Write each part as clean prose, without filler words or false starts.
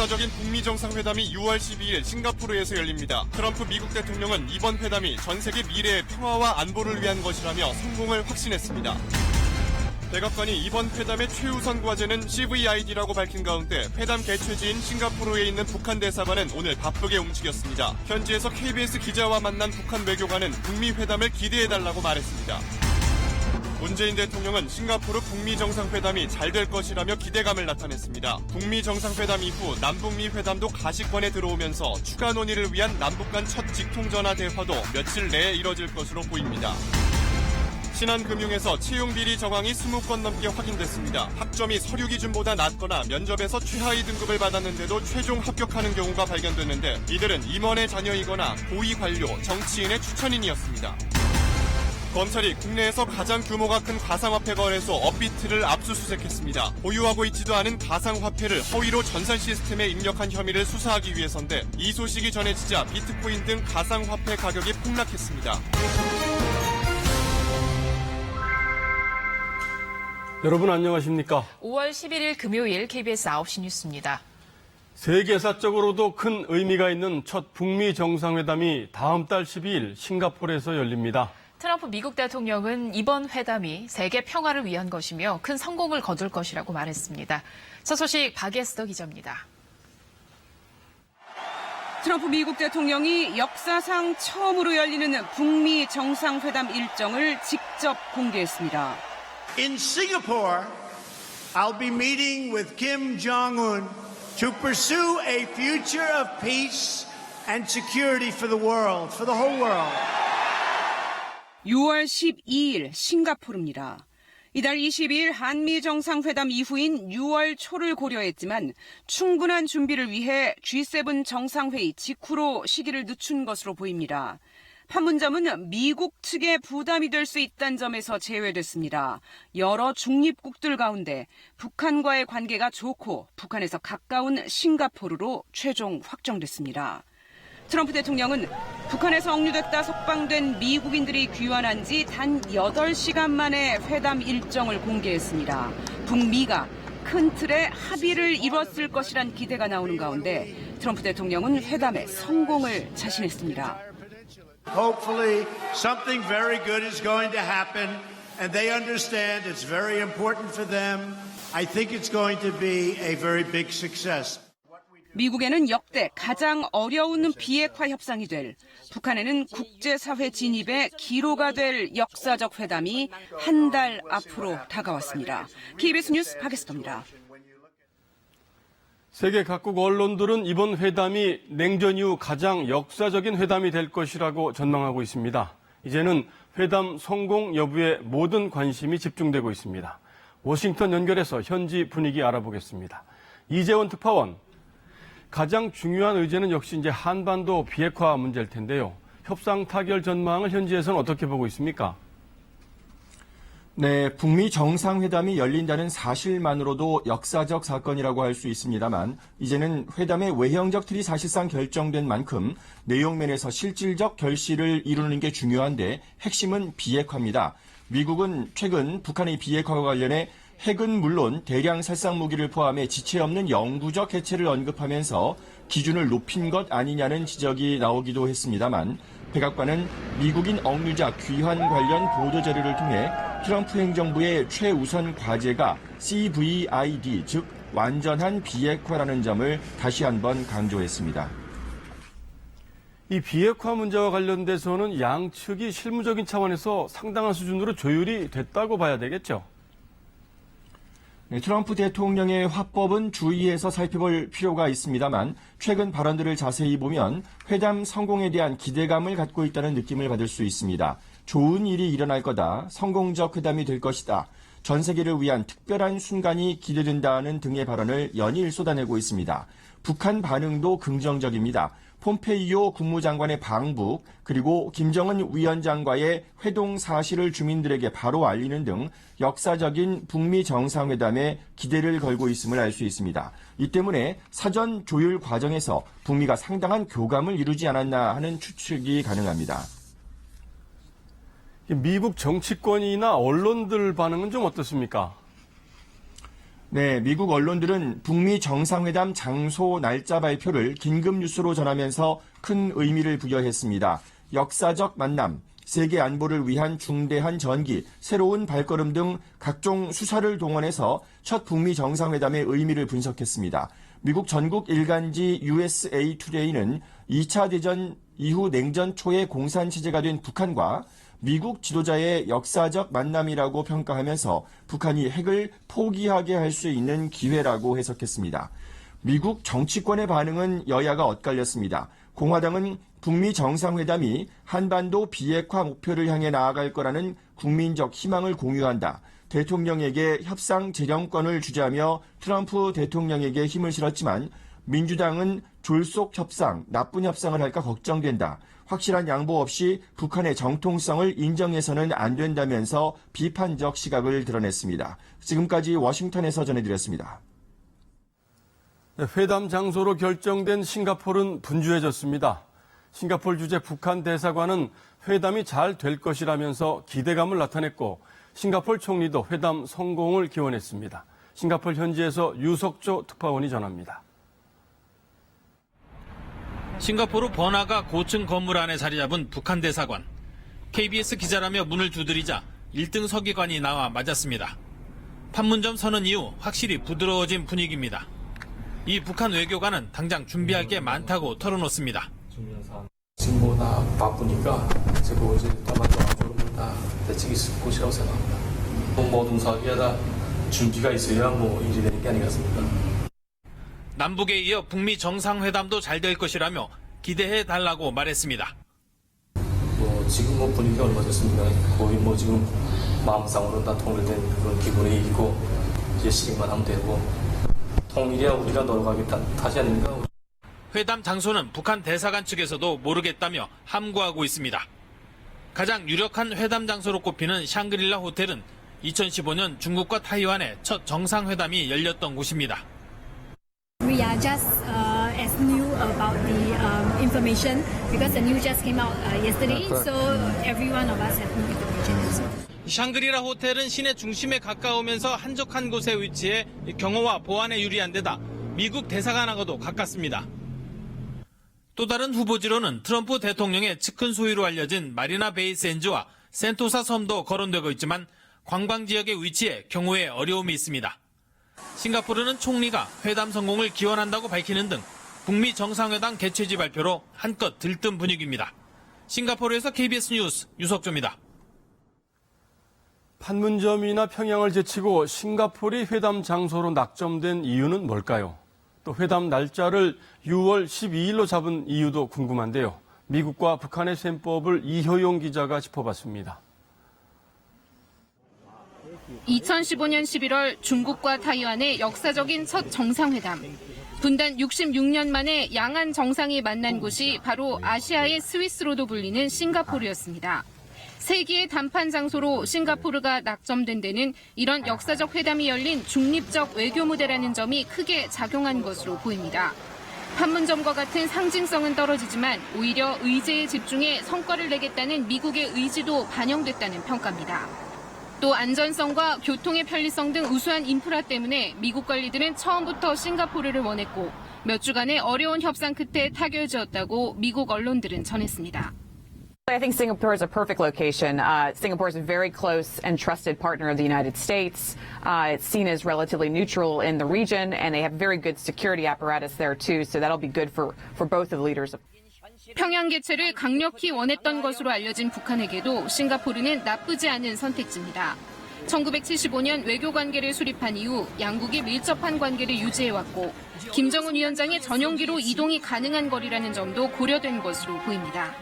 역사적인 북미 정상회담이 6월 12일 싱가포르에서 열립니다. 트럼프 미국 대통령은 이번 회담이 전 세계 미래의 평화와 안보를 위한 것이라며 성공을 확신했습니다. 백악관이 이번 회담의 최우선 과제는 CVID라고 밝힌 가운데 회담 개최지인 싱가포르에 있는 북한 대사관은 오늘 바쁘게 움직였습니다. 현지에서 KBS 기자와 만난 북한 외교관은 북미 회담을 기대해달라고 말했습니다. 문재인 대통령은 싱가포르 북미 정상회담이 잘 될 것이라며 기대감을 나타냈습니다. 북미 정상회담 이후 남북미 회담도 가시권에 들어오면서 추가 논의를 위한 남북 간 첫 직통전화 대화도 며칠 내에 이뤄질 것으로 보입니다. 신한금융에서 채용비리 정황이 20건 넘게 확인됐습니다. 학점이 서류 기준보다 낮거나 면접에서 최하위 등급을 받았는데도 최종 합격하는 경우가 발견됐는데 이들은 임원의 자녀이거나 고위 관료, 정치인의 추천인이었습니다. 검찰이 국내에서 가장 규모가 큰 가상화폐 거래소 업비트를 압수수색했습니다. 보유하고 있지도 않은 가상화폐를 허위로 전산 시스템에 입력한 혐의를 수사하기 위해서인데 이 소식이 전해지자 비트코인 등 가상화폐 가격이 폭락했습니다. 여러분 안녕하십니까? 5월 11일 금요일 KBS 9시 뉴스입니다. 세계사적으로도 큰 의미가 있는 첫 북미 정상회담이 다음 달 12일 싱가포르에서 열립니다. 트럼프 미국 대통령은 이번 회담이 세계 평화를 위한 것이며 큰 성공을 거둘 것이라고 말했습니다. 첫 소식 박예스더 기자입니다. 트럼프 미국 대통령이 역사상 처음으로 열리는 북미 정상회담 일정을 직접 공개했습니다. In Singapore, I'll be meeting with Kim Jong-un to pursue a future of peace and security for the world, for the whole world. 6월 12일 싱가포르입니다. 이달 22일 한미 정상회담 이후인 6월 초를 고려했지만 충분한 준비를 위해 G7 정상회의 직후로 시기를 늦춘 것으로 보입니다. 판문점은 미국 측에 부담이 될 수 있다는 점에서 제외됐습니다. 여러 중립국들 가운데 북한과의 관계가 좋고 북한에서 가까운 싱가포르로 최종 확정됐습니다. 트럼프 대통령은 북한에서 억류됐다 석방된 미국인들이 귀환한 지 단 8시간 만에 회담 일정을 공개했습니다. 북미가 큰 틀의 합의를 이뤘을 것이란 기대가 나오는 가운데 트럼프 대통령은 회담의 성공을 자신했습니다. Hopefully, something very good is going to happen, and they understand it's very important for them. I think it's going to be a very big success. 미국에는 역대 가장 어려운 비핵화 협상이 될, 북한에는 국제사회 진입의 기로가 될 역사적 회담이 한 달 앞으로 다가왔습니다. KBS 뉴스 박예스더입니다. 세계 각국 언론들은 이번 회담이 냉전 이후 가장 역사적인 회담이 될 것이라고 전망하고 있습니다. 이제는 회담 성공 여부에 모든 관심이 집중되고 있습니다. 워싱턴 연결해서 현지 분위기 알아보겠습니다. 이재원 특파원, 가장 중요한 의제는 역시 이제 한반도 비핵화 문제일 텐데요. 협상 타결 전망을 현지에서는 어떻게 보고 있습니까? 네, 북미 정상회담이 열린다는 사실만으로도 역사적 사건이라고 할 수 있습니다만 이제는 회담의 외형적 틀이 사실상 결정된 만큼 내용면에서 실질적 결실을 이루는 게 중요한데 핵심은 비핵화입니다. 미국은 최근 북한의 비핵화와 관련해 핵은 물론 대량 살상 무기를 포함해 지체 없는 영구적 해체를 언급하면서 기준을 높인 것 아니냐는 지적이 나오기도 했습니다만 백악관은 미국인 억류자 귀환 관련 보도 자료를 통해 트럼프 행정부의 최우선 과제가 CVID, 즉 완전한 비핵화라는 점을 다시 한번 강조했습니다. 이 비핵화 문제와 관련돼서는 양측이 실무적인 차원에서 상당한 수준으로 조율이 됐다고 봐야 되겠죠? 네, 트럼프 대통령의 화법은 주의해서 살펴볼 필요가 있습니다만 최근 발언들을 자세히 보면 회담 성공에 대한 기대감을 갖고 있다는 느낌을 받을 수 있습니다. 좋은 일이 일어날 거다, 성공적 회담이 될 것이다, 전 세계를 위한 특별한 순간이 기대된다는 등의 발언을 연일 쏟아내고 있습니다. 북한 반응도 긍정적입니다. 폼페이오 국무장관의 방북, 그리고 김정은 위원장과의 회동 사실을 주민들에게 바로 알리는 등 역사적인 북미 정상회담에 기대를 걸고 있음을 알 수 있습니다. 이 때문에 사전 조율 과정에서 북미가 상당한 교감을 이루지 않았나 하는 추측이 가능합니다. 미국 정치권이나 언론들 반응은 좀 어떻습니까? 네, 미국 언론들은 북미 정상회담 장소 날짜 발표를 긴급 뉴스로 전하면서 큰 의미를 부여했습니다. 역사적 만남, 세계 안보를 위한 중대한 전기, 새로운 발걸음 등 각종 수사를 동원해서 첫 북미 정상회담의 의미를 분석했습니다. 미국 전국 일간지 USA 투데이는 2차 대전 이후 냉전 초의 공산체제가 된 북한과 미국 지도자의 역사적 만남이라고 평가하면서 북한이 핵을 포기하게 할 수 있는 기회라고 해석했습니다. 미국 정치권의 반응은 여야가 엇갈렸습니다. 공화당은 북미 정상회담이 한반도 비핵화 목표를 향해 나아갈 거라는 국민적 희망을 공유한다. 대통령에게 협상 재량권을 주자며 트럼프 대통령에게 힘을 실었지만 민주당은 졸속 협상, 나쁜 협상을 할까 걱정된다. 확실한 양보 없이 북한의 정통성을 인정해서는 안 된다면서 비판적 시각을 드러냈습니다. 지금까지 워싱턴에서 전해드렸습니다. 회담 장소로 결정된 싱가포르는 분주해졌습니다. 싱가포르 주재 북한 대사관은 회담이 잘 될 것이라면서 기대감을 나타냈고 싱가포르 총리도 회담 성공을 기원했습니다. 싱가포르 현지에서 유석조 특파원이 전합니다. 싱가포르 번화가 고층 건물 안에 자리 잡은 북한 대사관. KBS 기자라며 문을 두드리자 1등 서기관이 나와 맞았습니다. 판문점 선언 이후 확실히 부드러워진 분위기입니다. 이 북한 외교관은 당장 준비할 게 많다고 털어놓습니다. 지금 뭐 다 바쁘니까 제가 이제 다만적으로 다 대책이 있을 것이라고 생각합니다. 모든 사기에다 준비가 있어야 뭐 일이 되는 게 아니겠습니까? 남북에 이어 북미 정상회담도 잘 될 것이라며 기대해 달라고 말했습니다. 뭐 지금 뭐 분위기가 얼마 좋습니까? 거의 뭐 지금 마음상으로 다 통일된 그런 기분이 있고 이제 실행만 하면 되고 통일이야 우리가 노력하기 다시 아닙니까? 회담 장소는 북한 대사관 측에서도 모르겠다며 함구하고 있습니다. 가장 유력한 회담 장소로 꼽히는 샹그릴라 호텔은 2015년 중국과 타이완의 첫 정상회담이 열렸던 곳입니다. We are just as new about the information because the news just came out yesterday, so every one of us have new information. 샹그리라 호텔은 시내 중심에 가까우면서 한적한 곳에 위치해 경호와 보안에 유리한 데다 미국 대사관하고도 가깝습니다. 또 다른 후보지로는 트럼프 대통령의 측근 소유로 알려진 마리나 베이 샌즈와 센토사 섬도 거론되고 있지만 관광지역에 위치해 경호에 어려움이 있습니다. 싱가포르는 총리가 회담 성공을 기원한다고 밝히는 등 북미 정상회담 개최지 발표로 한껏 들뜬 분위기입니다. 싱가포르에서 KBS 뉴스 유석조입니다. 판문점이나 평양을 제치고 싱가포르이 회담 장소로 낙점된 이유는 뭘까요? 또 회담 날짜를 6월 12일로 잡은 이유도 궁금한데요. 미국과 북한의 셈법을 이효용 기자가 짚어봤습니다. 2015년 11월 중국과 타이완의 역사적인 첫 정상회담. 분단 66년 만에 양안 정상이 만난 곳이 바로 아시아의 스위스로도 불리는 싱가포르였습니다. 세계의談判 장소로 싱가포르가 낙점된 데는 이런 역사적 회담이 열린 중립적 외교 무대라는 점이 크게 작용한 것으로 보입니다. 판문점과 같은 상징성은 떨어지지만 오히려 의제에 집중해 성과를 내겠다는 미국의 의지도 반영됐다는 평가입니다. 또 안전성과 교통의 편리성 등 우수한 인프라 때문에 미국 관리들은 처음부터 싱가포르를 원했고 몇 주간의 어려운 협상 끝에 타결되었다고 미국 언론들은 전했습니다. I think Singapore is a perfect location. Singapore is a very close and trusted partner of the United States. It's seen as relatively neutral in the region, and they have very good security apparatus there too. So that'll be good for both of the leaders. 평양 개최를 강력히 원했던 것으로 알려진 북한에게도 싱가포르는 나쁘지 않은 선택지입니다. 1975년 외교관계를 수립한 이후 양국이 밀접한 관계를 유지해왔고 김정은 위원장의 전용기로 이동이 가능한 거리라는 점도 고려된 것으로 보입니다.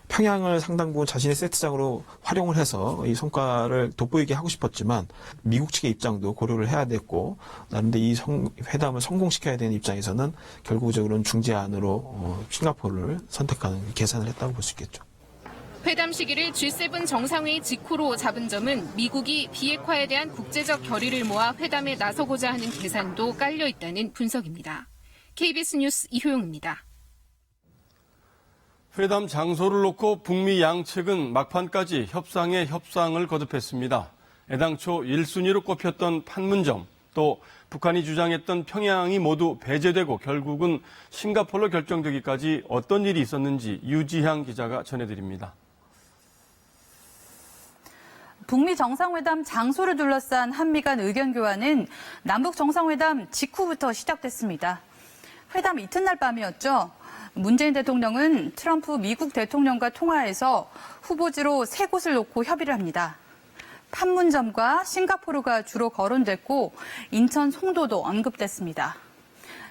평양을 상당 부분 자신의 세트장으로 활용을 해서 이 성과를 돋보이게 하고 싶었지만 미국 측의 입장도 고려를 해야 됐고 나름대로 이 회담을 성공시켜야 되는 입장에서는 결국적으로는 중재안으로 싱가포르를 선택하는 계산을 했다고 볼 수 있겠죠. 회담 시기를 G7 정상회의 직후로 잡은 점은 미국이 비핵화에 대한 국제적 결의를 모아 회담에 나서고자 하는 계산도 깔려 있다는 분석입니다. KBS 뉴스 이효용입니다. 회담 장소를 놓고 북미 양측은 막판까지 협상에 협상을 거듭했습니다. 애당초 1순위로 꼽혔던 판문점, 또 북한이 주장했던 평양이 모두 배제되고 결국은 싱가포르로 결정되기까지 어떤 일이 있었는지 유지향 기자가 전해드립니다. 북미 정상회담 장소를 둘러싼 한미 간 의견 교환은 남북 정상회담 직후부터 시작됐습니다. 회담 이튿날 밤이었죠. 문재인 대통령은 트럼프 미국 대통령과 통화해서 후보지로 3곳을 놓고 협의를 합니다. 판문점과 싱가포르가 주로 거론됐고 인천 송도도 언급됐습니다.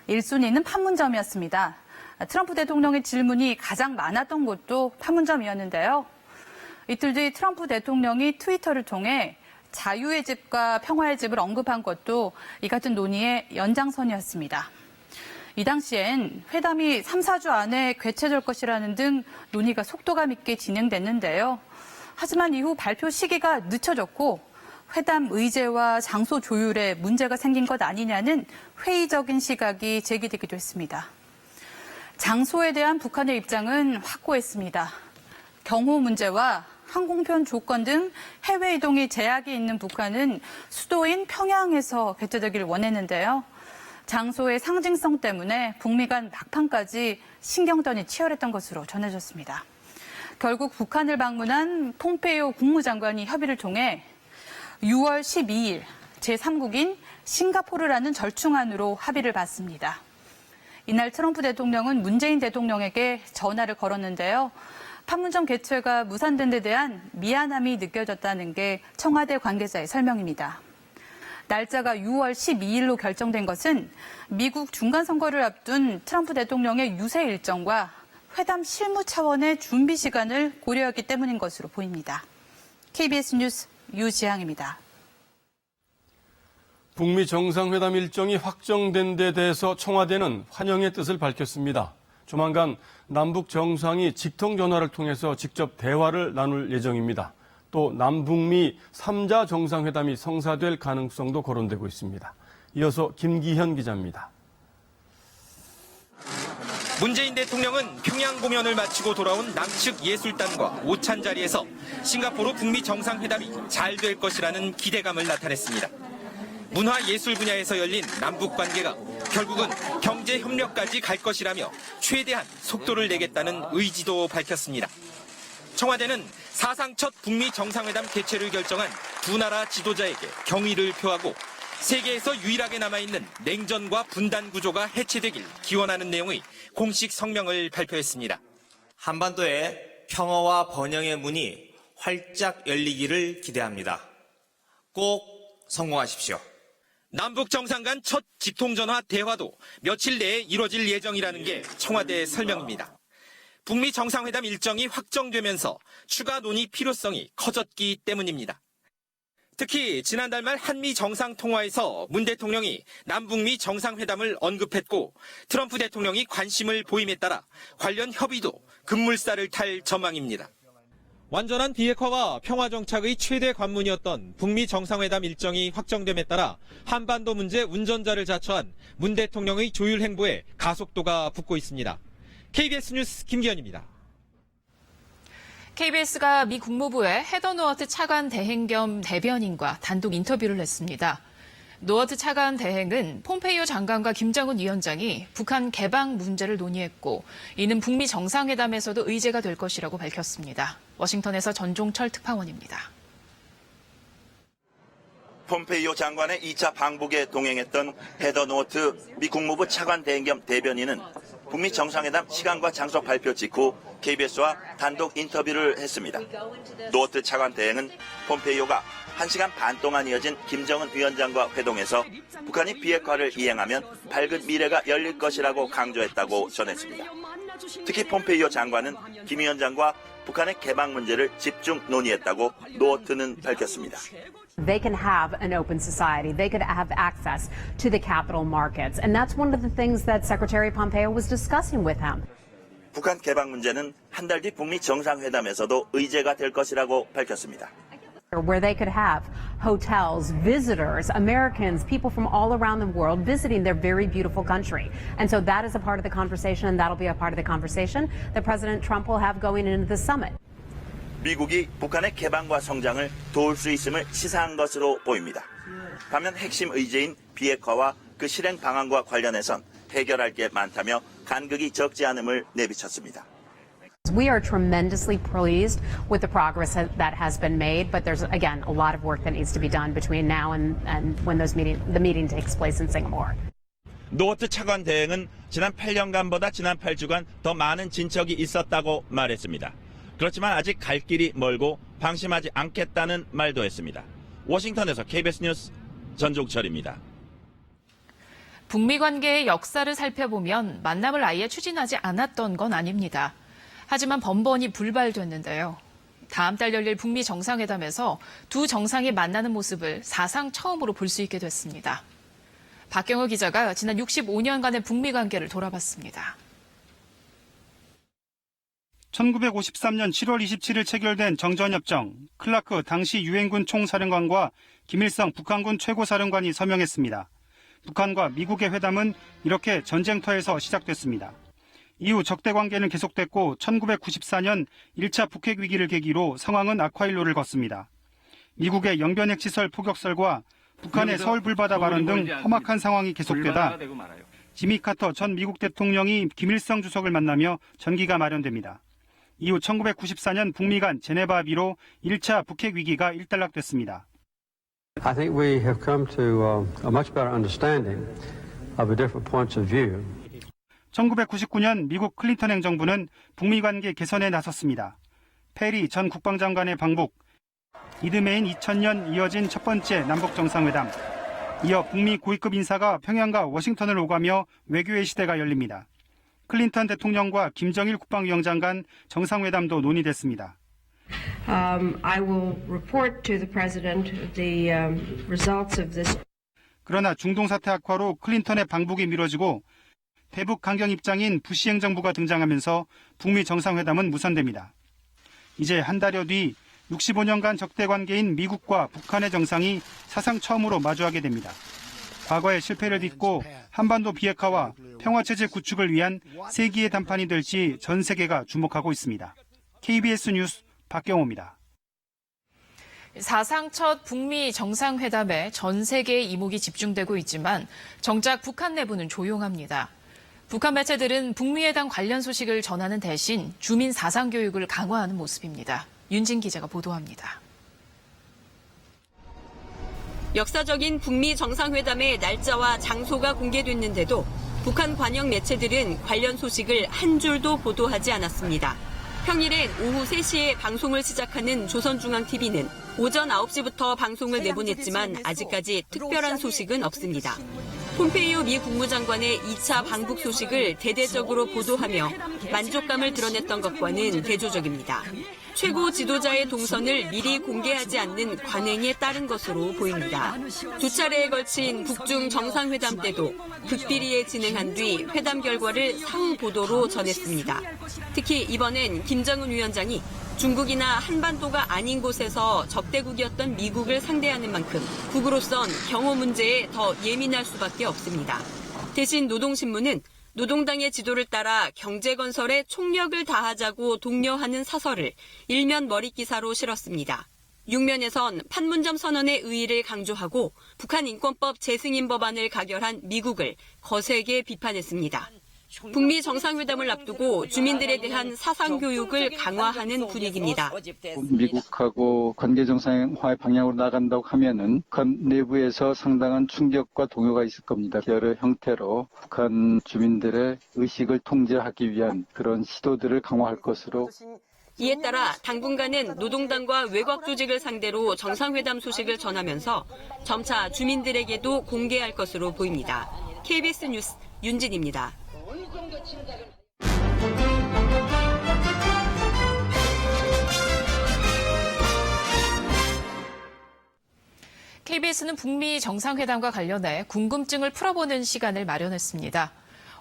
1순위는 판문점이었습니다. 트럼프 대통령의 질문이 가장 많았던 곳도 판문점이었는데요. 이틀 뒤 트럼프 대통령이 트위터를 통해 자유의 집과 평화의 집을 언급한 것도 이 같은 논의의 연장선이었습니다. 이 당시엔 회담이 3, 4주 안에 개최될 것이라는 등 논의가 속도감 있게 진행됐는데요. 하지만 이후 발표 시기가 늦춰졌고 회담 의제와 장소 조율에 문제가 생긴 것 아니냐는 회의적인 시각이 제기되기도 했습니다. 장소에 대한 북한의 입장은 확고했습니다. 경호 문제와 항공편 조건 등 해외 이동이 제약이 있는 북한은 수도인 평양에서 개최되기를 원했는데요. 장소의 상징성 때문에 북미 간 막판까지 신경전이 치열했던 것으로 전해졌습니다. 결국 북한을 방문한 폼페이오 국무장관이 협의를 통해 6월 12일 제3국인 싱가포르라는 절충안으로 합의를 봤습니다. 이날 트럼프 대통령은 문재인 대통령에게 전화를 걸었는데요. 판문점 개최가 무산된 데 대한 미안함이 느껴졌다는 게 청와대 관계자의 설명입니다. 날짜가 6월 12일로 결정된 것은 미국 중간선거를 앞둔 트럼프 대통령의 유세 일정과 회담 실무 차원의 준비 시간을 고려했기 때문인 것으로 보입니다. KBS 뉴스 유지향입니다. 북미 정상회담 일정이 확정된 데 대해서 청와대는 환영의 뜻을 밝혔습니다. 조만간 남북 정상이 직통 전화를 통해서 직접 대화를 나눌 예정입니다. 또 남북미 3자 정상회담이 성사될 가능성도 거론되고 있습니다. 이어서 김기현 기자입니다. 문재인 대통령은 평양 공연을 마치고 돌아온 남측 예술단과 오찬 자리에서 싱가포르 북미 정상회담이 잘 될 것이라는 기대감을 나타냈습니다. 문화예술 분야에서 열린 남북 관계가 결국은 경제 협력까지 갈 것이라며 최대한 속도를 내겠다는 의지도 밝혔습니다. 청와대는 사상 첫 북미 정상회담 개최를 결정한 두 나라 지도자에게 경의를 표하고 세계에서 유일하게 남아있는 냉전과 분단 구조가 해체되길 기원하는 내용의 공식 성명을 발표했습니다. 한반도의 평화와 번영의 문이 활짝 열리기를 기대합니다. 꼭 성공하십시오. 남북 정상 간 첫 직통전화 대화도 며칠 내에 이뤄질 예정이라는 게 청와대 설명입니다. 북미 정상회담 일정이 확정되면서 추가 논의 필요성이 커졌기 때문입니다. 특히 지난달 말 한미 정상통화에서 문 대통령이 남북미 정상회담을 언급했고 트럼프 대통령이 관심을 보임에 따라 관련 협의도 급물살을 탈 전망입니다. 완전한 비핵화와 평화정착의 최대 관문이었던 북미 정상회담 일정이 확정됨에 따라 한반도 문제 운전자를 자처한 문 대통령의 조율 행보에 가속도가 붙고 있습니다. KBS 뉴스 김기현입니다. KBS가 미 국무부의 헤더 노어트 차관 대행 겸 대변인과 단독 인터뷰를 했습니다. 노어트 차관 대행은 폼페이오 장관과 김정은 위원장이 북한 개방 문제를 논의했고 이는 북미 정상회담에서도 의제가 될 것이라고 밝혔습니다. 워싱턴에서 전종철 특파원입니다. 폼페이오 장관의 2차 방북에 동행했던 헤더 노어트 미 국무부 차관 대행 겸 대변인은 북미 정상회담 시간과 장소 발표 직후 KBS와 단독 인터뷰를 했습니다. 노어트 차관 대행은 폼페이오가 1시간 반 동안 이어진 김정은 위원장과 회동에서 북한이 비핵화를 이행하면 밝은 미래가 열릴 것이라고 강조했다고 전했습니다. 특히 폼페이오 장관은 김 위원장과 북한의 개방 문제를 집중 논의했다고 노어트는 밝혔습니다. They can have an open society. They could have access to the capital markets. And that's one of the things that Secretary Pompeo was discussing with him. 북한 개방 문제는 한 달 뒤 북미 정상회담에서도 의제가 될 것이라고 밝혔습니다. Where they could have hotels, visitors, Americans, people from all around the world visiting their very beautiful country. And so that is a part of the conversation, and that'll be a part of the conversation that President Trump will have going into the summit. 미국이 북한의 개방과 성장을 도울 수 있음을 시사한 것으로 보입니다. 반면 핵심 의제인 비핵화와 그 실행 방안과 관련해선 해결할 게 많다며 간극이 적지 않음을 내비쳤습니다. We are tremendously pleased with the progress that has been made, but there's, again, a lot of work that needs to be done between now and when the meeting takes place in Singapore. 노어트 차관 대행은 지난 8년간보다 지난 8주간 더 많은 진척이 있었다고 말했습니다. 그렇지만 아직 갈 길이 멀고 방심하지 않겠다는 말도 했습니다. 워싱턴에서 KBS 뉴스 전종철입니다. 북미 관계의 역사를 살펴보면 만남을 아예 추진하지 않았던 건 아닙니다. 하지만 번번이 불발됐는데요. 다음 달 열릴 북미 정상회담에서 두 정상이 만나는 모습을 사상 처음으로 볼 수 있게 됐습니다. 박경호 기자가 지난 65년간의 북미 관계를 돌아봤습니다. 1953년 7월 27일 체결된 정전협정, 클라크 당시 유엔군 총사령관과 김일성 북한군 최고사령관이 서명했습니다. 북한과 미국의 회담은 이렇게 전쟁터에서 시작됐습니다. 이후 적대 관계는 계속됐고 1994년 1차 북핵 위기를 계기로 상황은 악화일로를 걷습니다. 미국의 영변핵시설 포격설과 북한의 서울 불바다 발언 등 험악한 상황이 계속되다 지미 카터 전 미국 대통령이 김일성 주석을 만나며 전기가 마련됩니다. 이후 1994년 북미 간 제네바 합의로 1차 북핵 위기가 일단락됐습니다. I think we have come to a much better understanding of the different points of view. 1999년 미국 클린턴 행정부는 북미 관계 개선에 나섰습니다. 페리 전 국방장관의 방북, 이듬해인 2000년 이어진 첫 번째 남북 정상회담, 이어 북미 고위급 인사가 평양과 워싱턴을 오가며 외교의 시대가 열립니다. 클린턴 대통령과 김정일 국방위원장 간 정상회담도 논의됐습니다. I will report to the President the results of this. 그러나 중동 사태 악화로 클린턴의 방북이 미뤄지고 대북 강경 입장인 부시 행정부가 등장하면서 북미 정상회담은 무산됩니다. 이제 한 달여 뒤 65년간 적대 관계인 미국과 북한의 정상이 사상 처음으로 마주하게 됩니다. 과거의 실패를 딛고 한반도 비핵화와 평화체제 구축을 위한 세기의 담판이 될지 전 세계가 주목하고 있습니다. KBS 뉴스 박경호입니다. 사상 첫 북미 정상회담에 전 세계의 이목이 집중되고 있지만 정작 북한 내부는 조용합니다. 북한 매체들은 북미회담 관련 소식을 전하는 대신 주민 사상 교육을 강화하는 모습입니다. 윤진 기자가 보도합니다. 역사적인 북미 정상회담의 날짜와 장소가 공개됐는데도 북한 관영 매체들은 관련 소식을 한 줄도 보도하지 않았습니다. 평일엔 오후 3시에 방송을 시작하는 조선중앙TV는 오전 9시부터 방송을 내보냈지만 아직까지 특별한 소식은 없습니다. 폼페이오 미 국무장관의 2차 방북 소식을 대대적으로 보도하며 만족감을 드러냈던 것과는 대조적입니다. 최고 지도자의 동선을 미리 공개하지 않는 관행에 따른 것으로 보입니다. 두 차례에 걸친 북중 정상회담 때도 극비리에 진행한 뒤 회담 결과를 상호 보도로 전했습니다. 특히 이번엔 김정은 위원장이 중국이나 한반도가 아닌 곳에서 적대국이었던 미국을 상대하는 만큼 북으로선 경호 문제에 더 예민할 수밖에 없습니다. 대신 노동신문은 노동당의 지도를 따라 경제건설에 총력을 다하자고 독려하는 사설을 일면 머릿기사로 실었습니다. 6면에선 판문점 선언의 의의를 강조하고 북한 인권법 재승인 법안을 가결한 미국을 거세게 비판했습니다. 북미 정상회담을 앞두고 주민들에 대한 사상교육을 강화하는 분위기입니다. 미국하고 관계 정상화의 방향으로 나간다고 하면은 북한 내부에서 상당한 충격과 동요가 있을 겁니다. 여러 형태로 북한 주민들의 의식을 통제하기 위한 그런 시도들을 강화할 것으로. 이에 따라 당분간은 노동당과 외곽 조직을 상대로 정상회담 소식을 전하면서 점차 주민들에게도 공개할 것으로 보입니다. KBS 뉴스 윤진입니다. KBS는 북미 정상회담과 관련해 궁금증을 풀어보는 시간을 마련했습니다.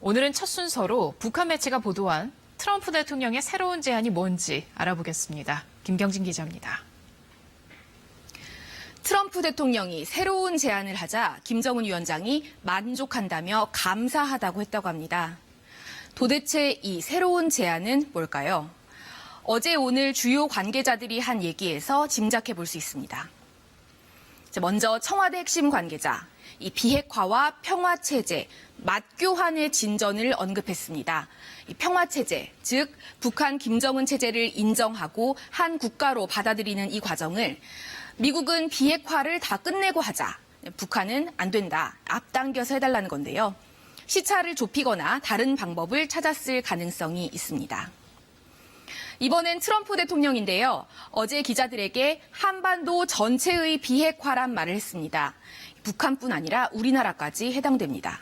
오늘은 첫 순서로 북한 매체가 보도한 트럼프 대통령의 새로운 제안이 뭔지 알아보겠습니다. 김경진 기자입니다. 트럼프 대통령이 새로운 제안을 하자 김정은 위원장이 만족한다며 감사하다고 했다고 합니다. 도대체 이 새로운 제안은 뭘까요? 어제 오늘 주요 관계자들이 한 얘기에서 짐작해 볼 수 있습니다. 먼저 청와대 핵심 관계자, 이 비핵화와 평화체제, 맞교환의 진전을 언급했습니다. 이 평화체제, 즉 북한 김정은 체제를 인정하고 한 국가로 받아들이는 이 과정을 미국은 비핵화를 다 끝내고 하자, 북한은 안 된다, 앞당겨서 해달라는 건데요. 시차를 좁히거나 다른 방법을 찾았을 가능성이 있습니다. 이번엔 트럼프 대통령인데요. 어제 기자들에게 한반도 전체의 비핵화란 말을 했습니다. 북한뿐 아니라 우리나라까지 해당됩니다.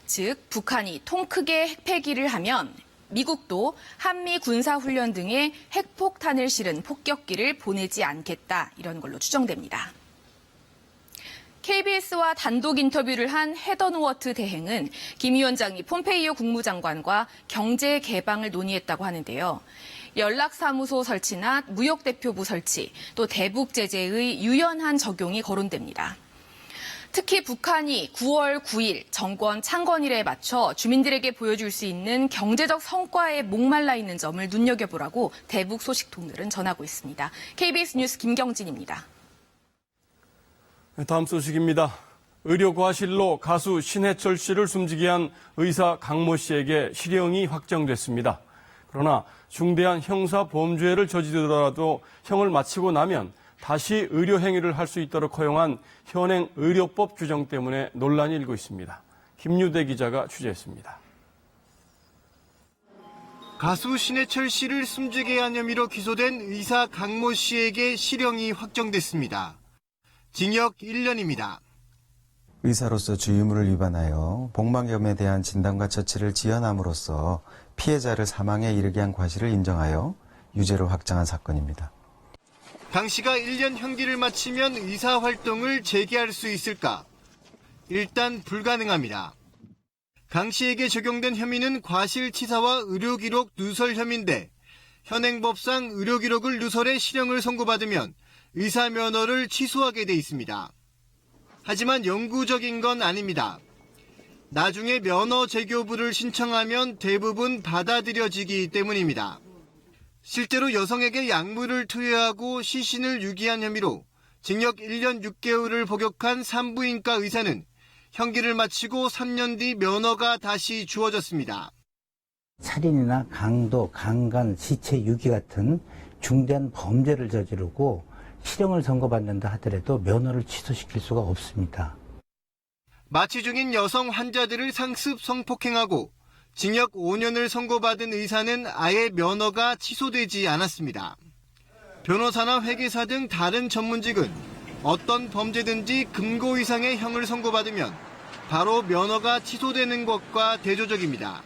즉 북한이 통 크게 핵폐기를 하면 미국도 한미 군사훈련 등의 핵폭탄을 실은 폭격기를 보내지 않겠다, 이런 걸로 추정됩니다. KBS와 단독 인터뷰를 한 헤더노워트 대행은 김 위원장이 폼페이오 국무장관과 경제 개방을 논의했다고 하는데요. 연락사무소 설치나 무역대표부 설치, 또 대북 제재의 유연한 적용이 거론됩니다. 특히 북한이 9월 9일 정권 창건일에 맞춰 주민들에게 보여줄 수 있는 경제적 성과에 목말라 있는 점을 눈여겨보라고 대북 소식통들은 전하고 있습니다. KBS 뉴스 김경진입니다. 다음 소식입니다. 의료과실로 가수 신해철 씨를 숨지게 한 의사 강모 씨에게 실형이 확정됐습니다. 그러나 중대한 형사 범죄를 저지르더라도 형을 마치고 나면 다시 의료 행위를 할 수 있도록 허용한 현행 의료법 규정 때문에 논란이 일고 있습니다. 김유대 기자가 취재했습니다. 가수 신해철 씨를 숨지게 한 혐의로 기소된 의사 강모 씨에게 실형이 확정됐습니다. 징역 1년입니다. 의사로서 주의무를 위반하여 복막염에 대한 진단과 처치를 지연함으로써 피해자를 사망에 이르게 한 과실을 인정하여 유죄로 확정한 사건입니다. 강 씨가 1년 형기를 마치면 의사 활동을 재개할 수 있을까? 일단 불가능합니다. 강 씨에게 적용된 혐의는 과실치사와 의료기록 누설 혐의인데 현행법상 의료기록을 누설해 실형을 선고받으면 의사 면허를 취소하게 돼 있습니다. 하지만 영구적인 건 아닙니다. 나중에 면허 재교부를 신청하면 대부분 받아들여지기 때문입니다. 실제로 여성에게 약물을 투여하고 시신을 유기한 혐의로 징역 1년 6개월을 복역한 산부인과 의사는 형기를 마치고 3년 뒤 면허가 다시 주어졌습니다. 살인이나 강도, 강간, 시체 유기 같은 중대한 범죄를 저지르고 실형을 선고받는다 하더라도 면허를 취소시킬 수가 없습니다. 마취 중인 여성 환자들을 상습 성폭행하고 징역 5년을 선고받은 의사는 아예 면허가 취소되지 않았습니다. 변호사나 회계사 등 다른 전문직은 어떤 범죄든지 금고 이상의 형을 선고받으면 바로 면허가 취소되는 것과 대조적입니다.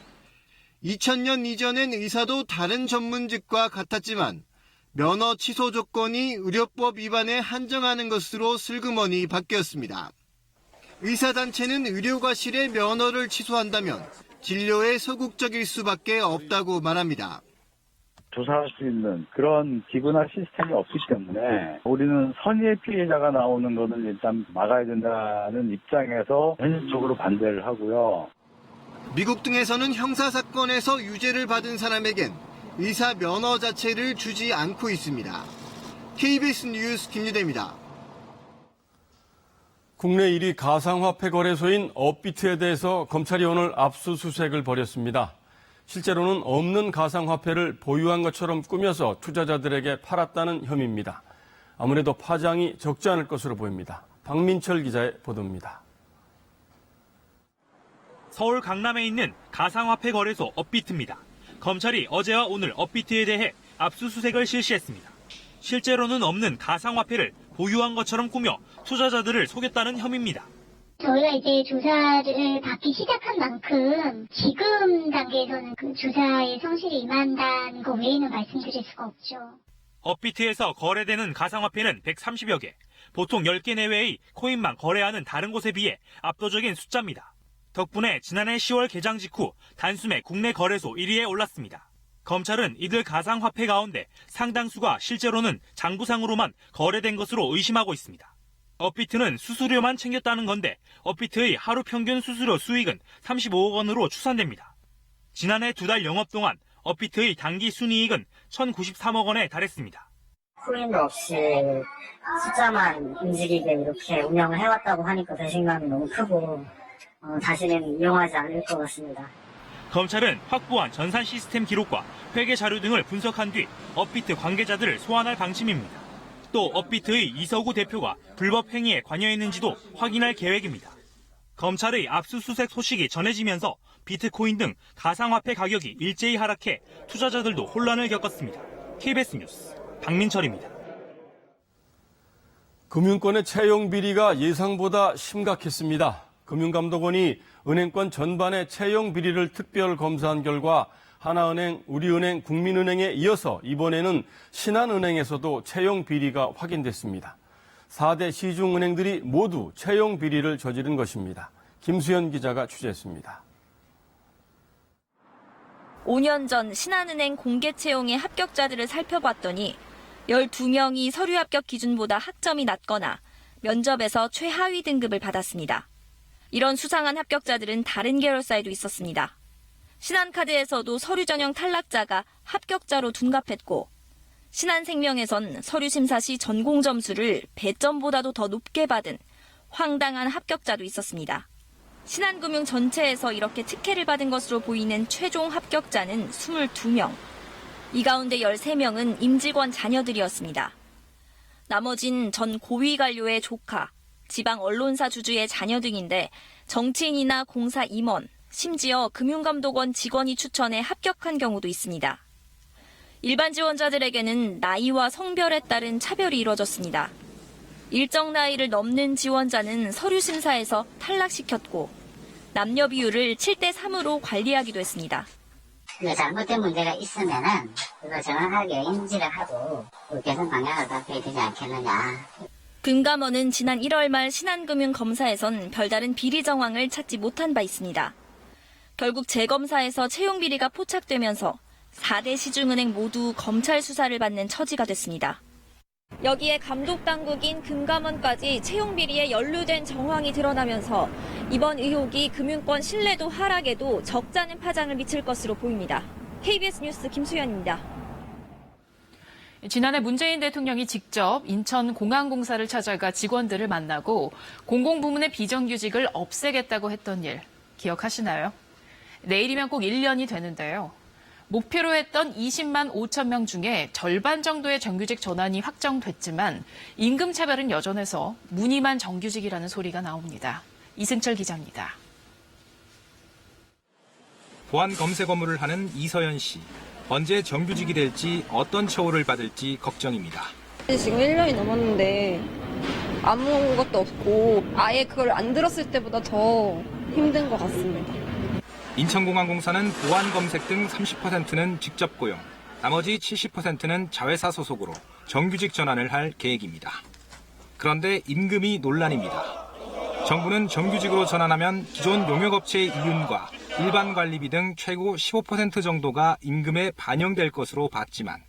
2000년 이전엔 의사도 다른 전문직과 같았지만 면허 취소 조건이 의료법 위반에 한정하는 것으로 슬그머니 바뀌었습니다. 의사단체는 의료과실의 면허를 취소한다면 진료에 소극적일 수밖에 없다고 말합니다. 조사할 수 있는 그런 기구나 시스템이 없기 때문에 우리는 선의의 피해자가 나오는 것은 일단 막아야 된다는 입장에서 현실적으로 반대를 하고요. 미국 등에서는 형사사건에서 유죄를 받은 사람에겐 의사 면허 자체를 주지 않고 있습니다. KBS 뉴스 김유대입니다. 국내 1위 가상화폐 거래소인 업비트에 대해서 검찰이 오늘 압수수색을 벌였습니다. 실제로는 없는 가상화폐를 보유한 것처럼 꾸며서 투자자들에게 팔았다는 혐의입니다. 아무래도 파장이 적지 않을 것으로 보입니다. 박민철 기자의 보도입니다. 서울 강남에 있는 가상화폐 거래소 업비트입니다. 검찰이 어제와 오늘 업비트에 대해 압수수색을 실시했습니다. 실제로는 없는 가상화폐를 보유한 것처럼 꾸며 투자자들을 속였다는 혐의입니다. 저희가 이제 조사를 받기 시작한 만큼 지금 단계에서는 그 조사에 성실히 임한다는 거 외에는 말씀드릴 수가 없죠. 업비트에서 거래되는 가상화폐는 130여 개, 보통 10개 내외의 코인만 거래하는 다른 곳에 비해 압도적인 숫자입니다. 덕분에 지난해 10월 개장 직후 단숨에 국내 거래소 1위에 올랐습니다. 검찰은 이들 가상화폐 가운데 상당수가 실제로는 장부상으로만 거래된 것으로 의심하고 있습니다. 업비트는 수수료만 챙겼다는 건데 업비트의 하루 평균 수수료 수익은 35억 원으로 추산됩니다. 지난해 2달 영업 동안 업비트의 단기 순이익은 1,093억 원에 달했습니다. 코인도 없이 숫자만 움직이게 이렇게 운영을 해왔다고 하니까 배신감이 너무 크고 다시는 이용하지 않을 것 같습니다. 검찰은 확보한 전산 시스템 기록과 회계 자료 등을 분석한 뒤 업비트 관계자들을 소환할 방침입니다. 또 업비트의 이서구 대표가 불법 행위에 관여했는지도 확인할 계획입니다. 검찰의 압수수색 소식이 전해지면서 비트코인 등 가상화폐 가격이 일제히 하락해 투자자들도 혼란을 겪었습니다. KBS 뉴스 박민철입니다. 금융권의 채용 비리가 예상보다 심각했습니다. 금융감독원이 은행권 전반의 채용 비리를 특별 검사한 결과 하나은행, 우리은행, 국민은행에 이어서 이번에는 신한은행에서도 채용 비리가 확인됐습니다. 4대 시중은행들이 모두 채용 비리를 저지른 것입니다. 김수현 기자가 취재했습니다. 5년 전 신한은행 공개 채용의 합격자들을 살펴봤더니 12명이 서류 합격 기준보다 학점이 낮거나 면접에서 최하위 등급을 받았습니다. 이런 수상한 합격자들은 다른 계열사에도 있었습니다. 신한카드에서도 서류 전형 탈락자가 합격자로 둔갑했고 신한생명에선 서류 심사 시 전공 점수를 배점보다도 더 높게 받은 황당한 합격자도 있었습니다. 신한금융 전체에서 이렇게 특혜를 받은 것으로 보이는 최종 합격자는 22명. 이 가운데 13명은 임직원 자녀들이었습니다. 나머진 전 고위 관료의 조카, 지방 언론사 주주의 자녀 등인데 정치인이나 공사 임원, 심지어 금융감독원 직원이 추천해 합격한 경우도 있습니다. 일반 지원자들에게는 나이와 성별에 따른 차별이 이뤄졌습니다. 일정 나이를 넘는 지원자는 서류 심사에서 탈락시켰고 남녀 비율을 7대3으로 관리하기도 했습니다. 잘못된 문제가 있으면은 그거 정확하게 인지를 하고 개선 방향을 바꿔야 되지 않겠느냐. 금감원은 지난 1월 말 신한금융검사에선 별다른 비리 정황을 찾지 못한 바 있습니다. 결국 재검사에서 채용 비리가 포착되면서 4대 시중은행 모두 검찰 수사를 받는 처지가 됐습니다. 여기에 감독당국인 금감원까지 채용 비리에 연루된 정황이 드러나면서 이번 의혹이 금융권 신뢰도 하락에도 적잖은 파장을 미칠 것으로 보입니다. KBS 뉴스 김수현입니다. 지난해 문재인 대통령이 직접 인천공항공사를 찾아가 직원들을 만나고 공공부문의 비정규직을 없애겠다고 했던 일 기억하시나요? 내일이면 꼭 1년이 되는데요. 목표로 했던 20만 5천 명 중에 절반 정도의 정규직 전환이 확정됐지만 임금 차별은 여전해서 무늬만 정규직이라는 소리가 나옵니다. 이승철 기자입니다. 보안 검색 업무를 하는 이서연 씨. 언제 정규직이 될지 어떤 처우를 받을지 걱정입니다. 지금 1년이 넘었는데 아무것도 없고 아예 그걸 안 들었을 때보다 더 힘든 것 같습니다. 인천공항공사는 보안 검색 등 30%는 직접 고용, 나머지 70%는 자회사 소속으로 정규직 전환을 할 계획입니다. 그런데 임금이 논란입니다. 정부는 정규직으로 전환하면 기존 용역업체의 이윤과 일반 관리비 등 최고 15% 정도가 임금에 반영될 것으로 봤지만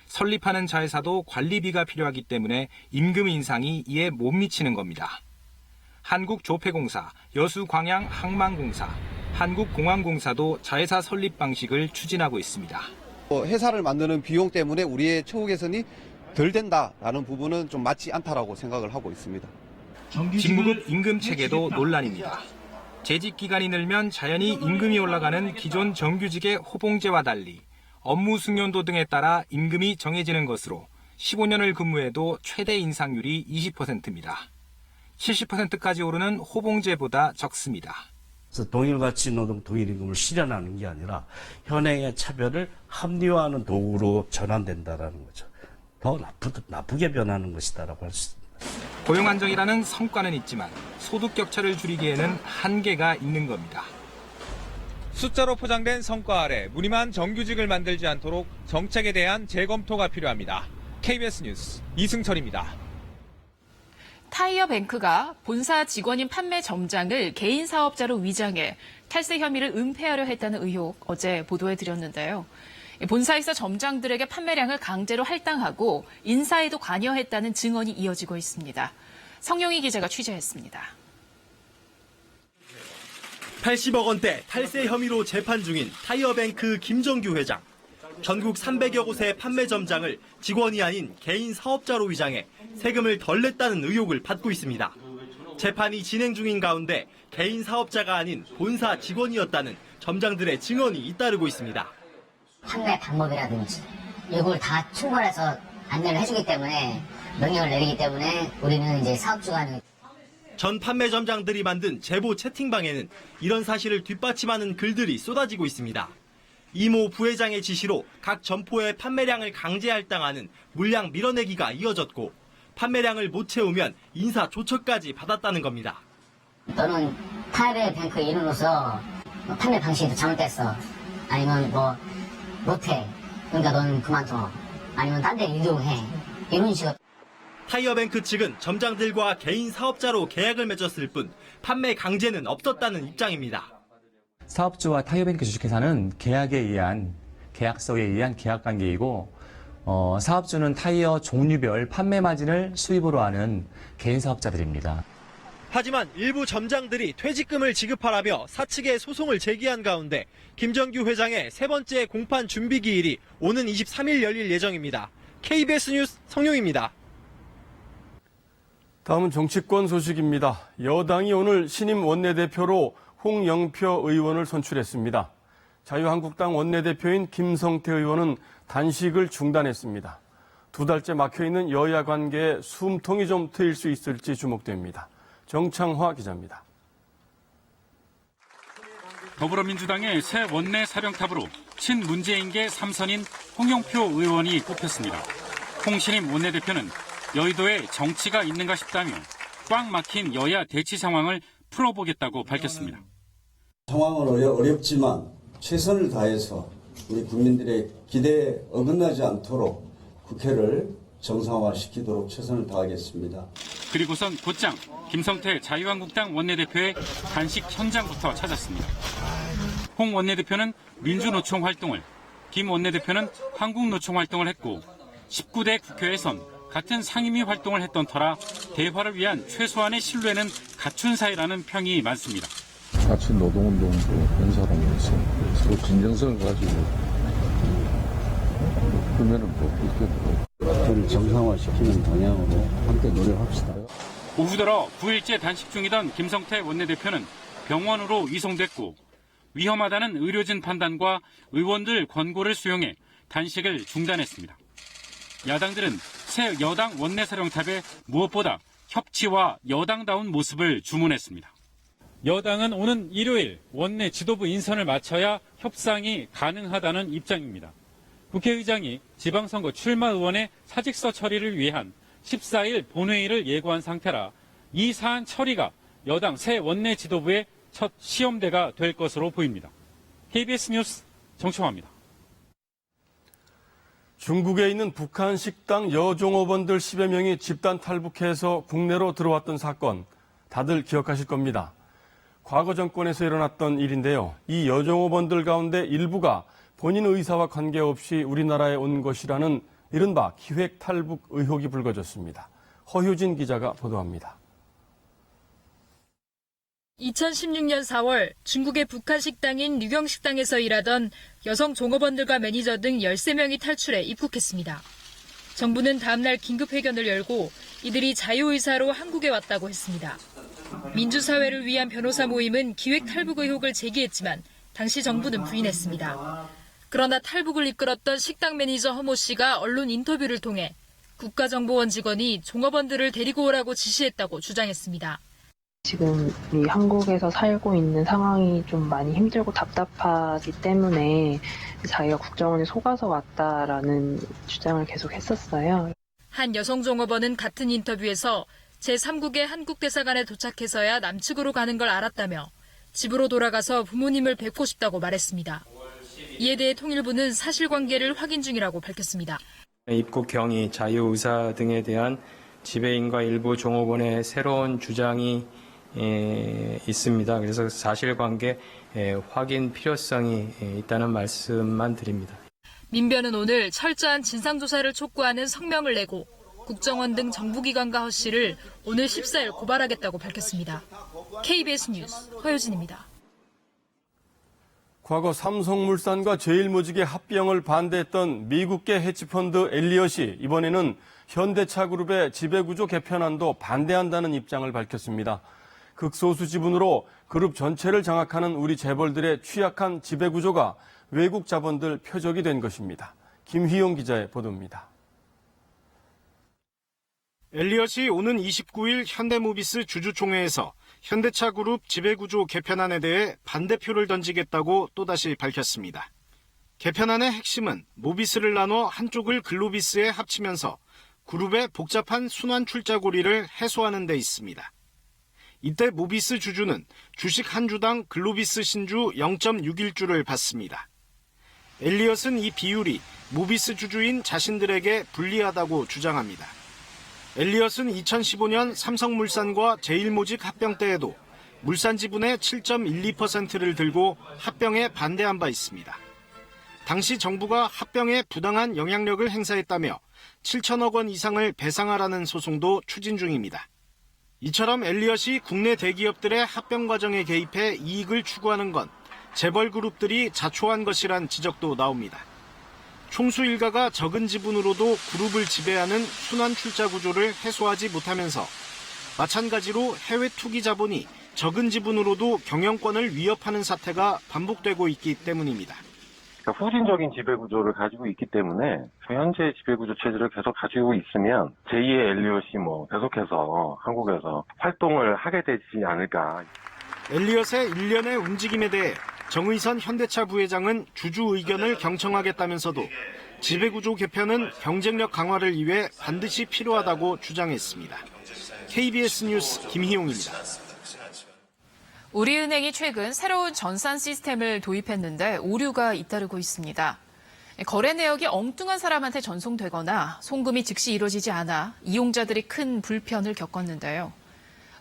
설립하는 자회사도 관리비가 필요하기 때문에 임금 인상이 이에 못 미치는 겁니다. 한국조폐공사, 여수광양항만공사, 한국공항공사도 자회사 설립 방식을 추진하고 있습니다. 회사를 만드는 비용 때문에 우리의 처우 개선이 덜 된다라는 부분은 좀 맞지 않다라고 생각을 하고 있습니다. 직무급 임금 체계도 논란입니다. 재직 기간이 늘면 자연히 임금이 올라가는 기존 정규직의 호봉제와 달리 업무 숙련도 등에 따라 임금이 정해지는 것으로 15년을 근무해도 최대 인상률이 20%입니다. 70%까지 오르는 호봉제보다 적습니다. 그래서 동일가치 노동 동일임금을 실현하는 게 아니라 현행의 차별을 합리화하는 도구로 전환된다라는 거죠. 더 나쁘게 변하는 것이다라고 할 수 있습니다. 고용 안정이라는 성과는 있지만 소득 격차를 줄이기에는 한계가 있는 겁니다. 숫자로 포장된 성과 아래 무늬만 정규직을 만들지 않도록 정책에 대한 재검토가 필요합니다. KBS 뉴스 이승철입니다. 타이어뱅크가 본사 직원인 판매 점장을 개인 사업자로 위장해 탈세 혐의를 은폐하려 했다는 의혹 어제 보도해드렸는데요. 본사에서 점장들에게 판매량을 강제로 할당하고 인사에도 관여했다는 증언이 이어지고 있습니다. 성용희 기자가 취재했습니다. 80억 원대 탈세 혐의로 재판 중인 타이어뱅크 김정규 회장. 전국 300여 곳의 판매점장을 직원이 아닌 개인 사업자로 위장해 세금을 덜 냈다는 의혹을 받고 있습니다. 재판이 진행 중인 가운데 개인 사업자가 아닌 본사 직원이었다는 점장들의 증언이 잇따르고 있습니다. 판매 방법이라든지 이걸 다 총괄해서 안내를 해주기 때문에 명령을 내리기 때문에 우리는 이제 사업주가는 전 판매점장들이 만든 제보 채팅방에는 이런 사실을 뒷받침하는 글들이 쏟아지고 있습니다. 이모 부회장의 지시로 각 점포의 판매량을 강제 할당하는 물량 밀어내기가 이어졌고 판매량을 못 채우면 인사 조처까지 받았다는 겁니다. 너는 타이베이뱅크 일원으로서 판매 방식이 잘못됐어. 아니면 뭐 못해. 그러니까 너는 그만둬. 아니면 딴 데 이동해. 이런 식으로. 타이어뱅크 측은 점장들과 개인 사업자로 계약을 맺었을 뿐 판매 강제는 없었다는 입장입니다. 사업주와 타이어뱅크 주식회사는 계약에 의한 계약서에 의한 계약관계이고 사업주는 타이어 종류별 판매 마진을 수입으로 하는 개인 사업자들입니다. 하지만 일부 점장들이 퇴직금을 지급하라며 사측에 소송을 제기한 가운데 김정규 회장의 세 번째 공판 준비 기일이 오는 23일 열릴 예정입니다. KBS 뉴스 성룡입니다. 다음은 정치권 소식입니다. 여당이 오늘 신임 원내대표로 홍영표 의원을 선출했습니다. 자유한국당 원내대표인 김성태 의원은 단식을 중단했습니다. 2달째 막혀있는 여야 관계에 숨통이 좀 트일 수 있을지 주목됩니다. 정창화 기자입니다. 더불어민주당의 새 원내 사령탑으로 친문재인계 3선인 홍영표 의원이 뽑혔습니다. 홍 신임 원내대표는 여의도에 정치가 있는가 싶다며 꽉 막힌 여야 대치 상황을 풀어보겠다고 밝혔습니다. 상황은 어렵지만 최선을 다해서 우리 국민들의 기대에 어긋나지 않도록 국회를 정상화시키도록 최선을 다하겠습니다. 그리고선 곧장 김성태 자유한국당 원내대표의 단식 현장부터 찾았습니다. 홍 원내대표는 민주노총 활동을, 김 원내대표는 한국노총 활동을 했고 19대 국회에선 같은 상임위 활동을 했던 터라 대화를 위한 최소한의 신뢰는 갖춘 사이라는 평이 많습니다. 같이 노동운동도 한 사람이어서 서로 진정성을 가지고 그러면은 국회를 정상화시키는 방향으로 함께 노력합시다. 오후 들어 9일째 단식 중이던 김성태 원내대표는 병원으로 이송됐고 위험하다는 의료진 판단과 의원들 권고를 수용해 단식을 중단했습니다. 야당들은 새 여당 원내사령탑에 무엇보다 협치와 여당다운 모습을 주문했습니다. 여당은 오는 일요일 원내 지도부 인선을 마쳐야 협상이 가능하다는 입장입니다. 국회의장이 지방선거 출마 의원의 사직서 처리를 위한 14일 본회의를 예고한 상태라 이 사안 처리가 여당 새 원내 지도부의 첫 시험대가 될 것으로 보입니다. KBS 뉴스 정청화입니다. 중국에 있는 북한 식당 여종업원들 10여 명이 집단 탈북해서 국내로 들어왔던 사건, 다들 기억하실 겁니다. 과거 정권에서 일어났던 일인데요. 이 여종업원들 가운데 일부가 본인 의사와 관계없이 우리나라에 온 것이라는 이른바 기획 탈북 의혹이 불거졌습니다. 허효진 기자가 보도합니다. 2016년 4월 중국의 북한 식당인 류경식당에서 일하던 여성 종업원들과 매니저 등 13명이 탈출해 입국했습니다. 정부는 다음날 긴급회견을 열고 이들이 자유의사로 한국에 왔다고 했습니다. 민주사회를 위한 변호사 모임은 기획 탈북 의혹을 제기했지만 당시 정부는 부인했습니다. 그러나 탈북을 이끌었던 식당 매니저 허모 씨가 언론 인터뷰를 통해 국가정보원 직원이 종업원들을 데리고 오라고 지시했다고 주장했습니다. 지금 우리 한국에서 살고 있는 상황이 좀 많이 힘들고 답답하기 때문에 자기가 국정원에 속아서 왔다라는 주장을 계속 했었어요. 한 여성 종업원은 같은 인터뷰에서 제3국의 한국 대사관에 도착해서야 남측으로 가는 걸 알았다며 집으로 돌아가서 부모님을 뵙고 싶다고 말했습니다. 이에 대해 통일부는 사실관계를 확인 중이라고 밝혔습니다. 입국 경위, 자유의사 등에 대한 지배인과 일부 종업원의 새로운 주장이 있습니다. 그래서 사실관계 확인 필요성이 있다는 말씀만 드립니다. 민변은 오늘 철저한 진상조사를 촉구하는 성명을 내고 국정원 등 정부기관과 허 씨를 오늘 14일 고발하겠다고 밝혔습니다. KBS 뉴스 허효진입니다. 과거 삼성물산과 제일모직의 합병을 반대했던 미국계 헤지펀드 엘리엇이 이번에는 현대차그룹의 지배구조 개편안도 반대한다는 입장을 밝혔습니다. 극소수 지분으로 그룹 전체를 장악하는 우리 재벌들의 취약한 지배구조가 외국 자본들 표적이 된 것입니다. 김희용 기자의 보도입니다. 엘리엇이 오는 29일 현대모비스 주주총회에서 현대차그룹 지배구조 개편안에 대해 반대표를 던지겠다고 또다시 밝혔습니다. 개편안의 핵심은 모비스를 나눠 한쪽을 글로비스에 합치면서 그룹의 복잡한 순환 출자고리를 해소하는 데 있습니다. 이때 모비스 주주는 주식 한 주당 글로비스 신주 0.61주를 받습니다. 엘리엇은 이 비율이 모비스 주주인 자신들에게 불리하다고 주장합니다. 엘리엇은 2015년 삼성물산과 제일모직 합병 때에도 물산 지분의 7.12%를 들고 합병에 반대한 바 있습니다. 당시 정부가 합병에 부당한 영향력을 행사했다며 7천억 원 이상을 배상하라는 소송도 추진 중입니다. 이처럼 엘리엇이 국내 대기업들의 합병 과정에 개입해 이익을 추구하는 건 재벌 그룹들이 자초한 것이란 지적도 나옵니다. 총수 일가가 적은 지분으로도 그룹을 지배하는 순환 출자 구조를 해소하지 못하면서 마찬가지로 해외 투기 자본이 적은 지분으로도 경영권을 위협하는 사태가 반복되고 있기 때문입니다. 후진적인 지배구조를 가지고 있기 때문에 현재 지배구조 체제를 계속 가지고 있으면 제2의 엘리엇이 계속해서 한국에서 활동을 하게 되지 않을까. 엘리엇의 일련의 움직임에 대해 정의선 현대차 부회장은 주주 의견을 경청하겠다면서도 지배구조 개편은 경쟁력 강화를 위해 반드시 필요하다고 주장했습니다. KBS 뉴스 김희용입니다. 우리은행이 최근 새로운 전산 시스템을 도입했는데 오류가 잇따르고 있습니다. 거래 내역이 엉뚱한 사람한테 전송되거나 송금이 즉시 이루어지지 않아 이용자들이 큰 불편을 겪었는데요.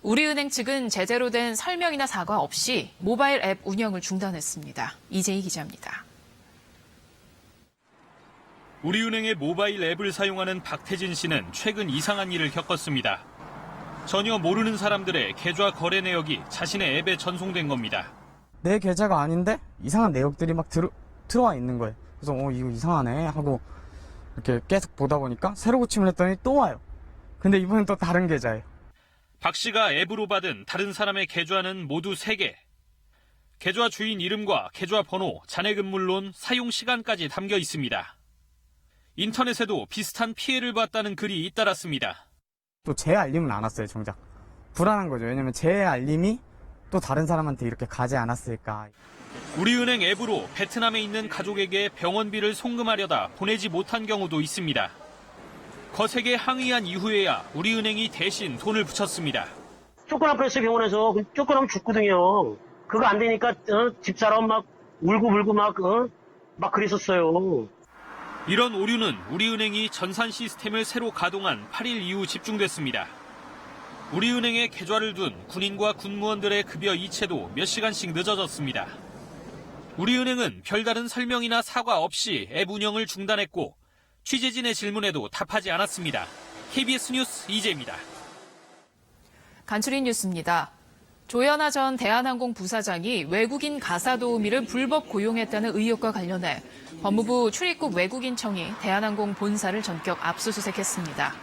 우리은행 측은 제대로 된 설명이나 사과 없이 모바일 앱 운영을 중단했습니다. 이재희 기자입니다. 우리은행의 모바일 앱을 사용하는 박태진 씨는 최근 이상한 일을 겪었습니다. 전혀 모르는 사람들의 계좌 거래 내역이 자신의 앱에 전송된 겁니다. 내 계좌가 아닌데 이상한 내역들이 막 들어와 있는 거예요. 그래서 이거 이상하네 하고 이렇게 계속 보다 보니까 새로 고침을 했더니 또 와요. 근데 이번엔 또 다른 계좌예요. 박 씨가 앱으로 받은 다른 사람의 계좌는 모두 3개. 계좌 주인 이름과 계좌 번호, 잔액은 물론 사용 시간까지 담겨 있습니다. 인터넷에도 비슷한 피해를 봤다는 글이 잇따랐습니다. 또 제 알림은 안 왔어요, 정작. 불안한 거죠. 왜냐면 제 알림이 또 다른 사람한테 이렇게 가지 않았을까. 우리은행 앱으로 베트남에 있는 가족에게 병원비를 송금하려다 보내지 못한 경우도 있습니다. 거세게 항의한 이후에야 우리은행이 대신 돈을 붙였습니다. 조그만 프레스 병원에서 조그만 죽거든요. 그거 안 되니까 집사람 막 울고불고 막 그랬었어요. 이런 오류는 우리은행이 전산 시스템을 새로 가동한 8일 이후 집중됐습니다. 우리은행에 계좌를 둔 군인과 군무원들의 급여 이체도 몇 시간씩 늦어졌습니다. 우리은행은 별다른 설명이나 사과 없이 앱 운영을 중단했고 취재진의 질문에도 답하지 않았습니다. KBS 뉴스 이재입니다. 간추린 뉴스입니다. 조현아 전 대한항공 부사장이 외국인 가사도우미를 불법 고용했다는 의혹과 관련해 법무부 출입국 외국인청이 대한항공 본사를 전격 압수수색했습니다.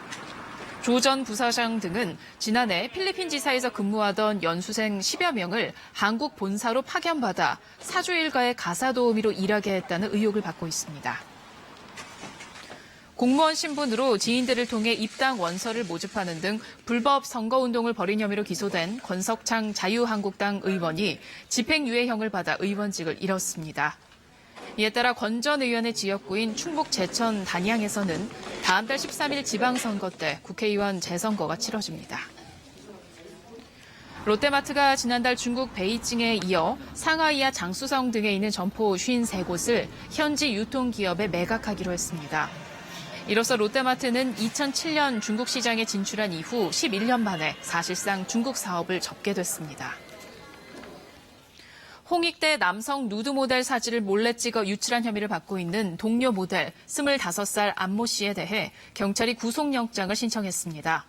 조 전 부사장 등은 지난해 필리핀 지사에서 근무하던 연수생 10여 명을 한국 본사로 파견받아 사주 일가의 가사도우미로 일하게 했다는 의혹을 받고 있습니다. 공무원 신분으로 지인들을 통해 입당 원서를 모집하는 등 불법 선거운동을 벌인 혐의로 기소된 권석창 자유한국당 의원이 집행유예형을 받아 의원직을 잃었습니다. 이에 따라 권 전 의원의 지역구인 충북 제천 단양에서는 다음 달 13일 지방선거 때 국회의원 재선거가 치러집니다. 롯데마트가 지난달 중국 베이징에 이어 상하이와 장쑤성 등에 있는 점포 53곳을 현지 유통기업에 매각하기로 했습니다. 이로써 롯데마트는 2007년 중국 시장에 진출한 이후 11년 만에 사실상 중국 사업을 접게 됐습니다. 홍익대 남성 누드 모델 사진을 몰래 찍어 유출한 혐의를 받고 있는 동료 모델 25살 안모 씨에 대해 경찰이 구속영장을 신청했습니다.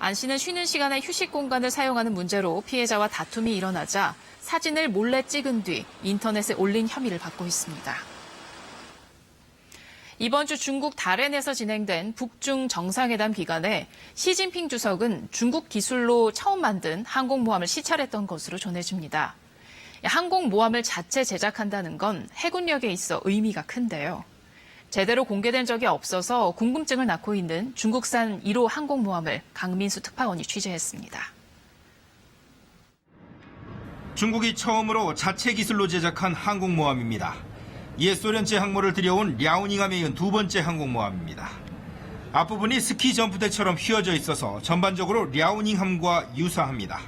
안 씨는 쉬는 시간에 휴식 공간을 사용하는 문제로 피해자와 다툼이 일어나자 사진을 몰래 찍은 뒤 인터넷에 올린 혐의를 받고 있습니다. 이번 주 중국 다롄에서 진행된 북중 정상회담 기간에 시진핑 주석은 중국 기술로 처음 만든 항공모함을 시찰했던 것으로 전해집니다. 항공모함을 자체 제작한다는 건 해군력에 있어 의미가 큰데요. 제대로 공개된 적이 없어서 궁금증을 낳고 있는 중국산 1호 항공모함을 강민수 특파원이 취재했습니다. 중국이 처음으로 자체 기술로 제작한 항공모함입니다. 옛 소련제 항모를 들여온 랴오닝함에 이은 두 번째 항공모함입니다. 앞부분이 스키 점프대처럼 휘어져 있어서 전반적으로 랴오닝함과 유사합니다.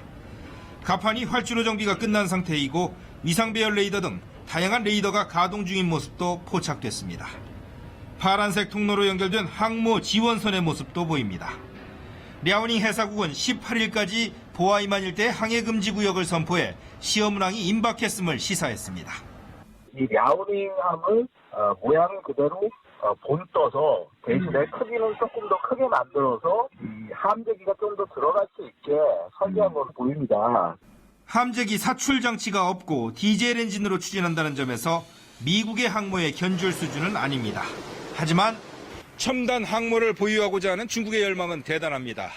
가판이 활주로 정비가 끝난 상태이고 위상배열 레이더 등 다양한 레이더가 가동 중인 모습도 포착됐습니다. 파란색 통로로 연결된 항모 지원선의 모습도 보입니다. 랴오닝 해사국은 18일까지 보아이만 일대 항해금지 구역을 선포해 시험운항이 임박했음을 시사했습니다. 이 랴오닝함을 모양 그대로 본떠서 대신에 크기는 조금 더 크게 만들어서 이 함재기가 좀 더 들어갈 수 있게 설계한 걸로 보입니다. 함재기 사출 장치가 없고 디젤 엔진으로 추진한다는 점에서 미국의 항모에 견줄 수준은 아닙니다. 하지만 첨단 항모를 보유하고자 하는 중국의 열망은 대단합니다.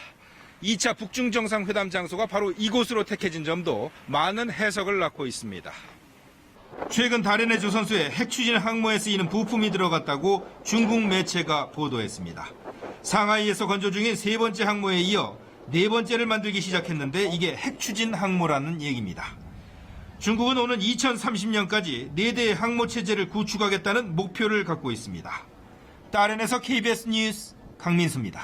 2차 북중 정상회담 장소가 바로 이곳으로 택해진 점도 많은 해석을 낳고 있습니다. 최근 다롄의 조선소에 핵추진 항모에 쓰이는 부품이 들어갔다고 중국 매체가 보도했습니다. 상하이에서 건조 중인 세 번째 항모에 이어 네 번째를 만들기 시작했는데 이게 핵추진 항모라는 얘기입니다. 중국은 오는 2030년까지 4대의 항모 체제를 구축하겠다는 목표를 갖고 있습니다. 다롄에서 KBS 뉴스 강민수입니다.